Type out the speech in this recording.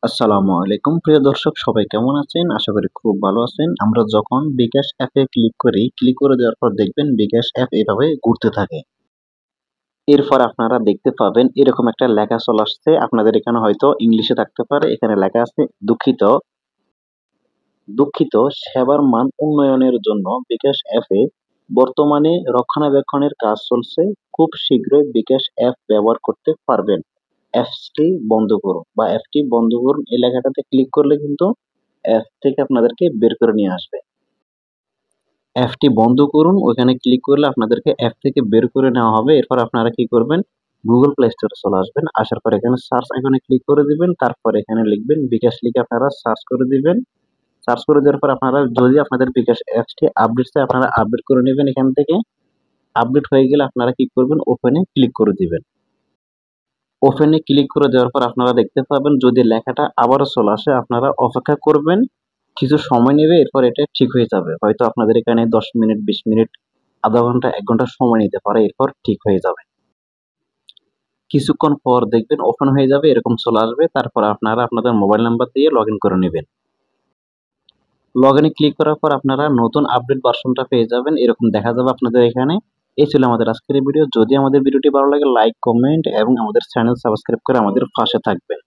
আসসালামু আলাইকুম প্রিয় দর্শক, সবাই কেমন আছেন? আশা করি খুব ভালো আছেন। আমরা যখন বিকাশ অ্যাপে ক্লিক করি, ক্লিক করে দেওয়ার পর দেখবেন বিকাশ অ্যাপ এভাবে ঘুরতে থাকে। এরপর আপনারা দেখতে পাবেন এরকম একটা লেখা চলে আসছে। আপনাদের এখানে হয়তো ইংলিশে থাকতে পারে। এখানে লেখা আছে দুঃখিত, দুঃখিত সেবার মান উন্নয়নের জন্য বিকাশ অ্যাপে বর্তমানে রক্ষণাবেক্ষণের কাজ চলছে। খুব শীঘ্রই বিকাশ অ্যাপ ব্যবহার করতে পারবেন। অ্যাপসটি বন্ধ করুন বা অ্যাপটি বন্ধ করুন এই লেখাটাতে ক্লিক করলে কিন্তু অ্যাপ থেকে আপনাদেরকে বের করে নিয়ে আসবে। অ্যাপটি বন্ধ করুন, ওইখানে ক্লিক করলে আপনাদেরকে অ্যাপ থেকে বের করে নেওয়া হবে। এরপর আপনারা কি করবেন? Google Play Store এ চলে আসবেন। আসার পর এখানে সার্চ আইকনে ক্লিক করে দিবেন। তারপর এখানে লিখবেন বিকাশ লিখে আপনারা সার্চ করে দিবেন। সার্চ করে দেওয়ার পর আপনারা যদি আপনাদের বিকাশ অ্যাপসটি আপডেট চাই আপনারা আপডেট করে নেবেন এখান থেকে। আপডেট হয়ে গেলে আপনারা কি করবেন? ওপেন এ ক্লিক করে দিবেন। ওপেন এ ক্লিক করে দেওয়ার পর আপনারা দেখতে পাবেন যদি লেখাটা আবারও চলে আসে আপনারা অপেক্ষা করবেন। কিছু সময় নেবে, এরপর এটা ঠিক হয়ে যাবে। হয়তো আপনাদের এখানে ১০ মিনিট, ২০ মিনিট, আধা ঘন্টা, ১ ঘন্টা সময় নিতে পারে। এরপর ঠিক হয়ে যাবে। কিছুক্ষণ পর দেখবেন ওপেন হয়ে যাবে, এরকম চলে আসবে। তারপর আপনারা আপনাদের মোবাইল নাম্বার দিয়ে লগইন করে নিবেন। লগইনে ক্লিক করার পর আপনারা নতুন আপডেট ভার্সনটা পেয়ে যাবেন। এরকম দেখা যাবে আপনাদের এখানে। এই ছিল আমাদের আজকের ভিডিও। যদি আমাদের ভিডিওটি ভালো লাগে লাইক, কমেন্ট এবং আমাদের চ্যানেল সাবস্ক্রাইব করে আমাদের পাশে থাকবেন।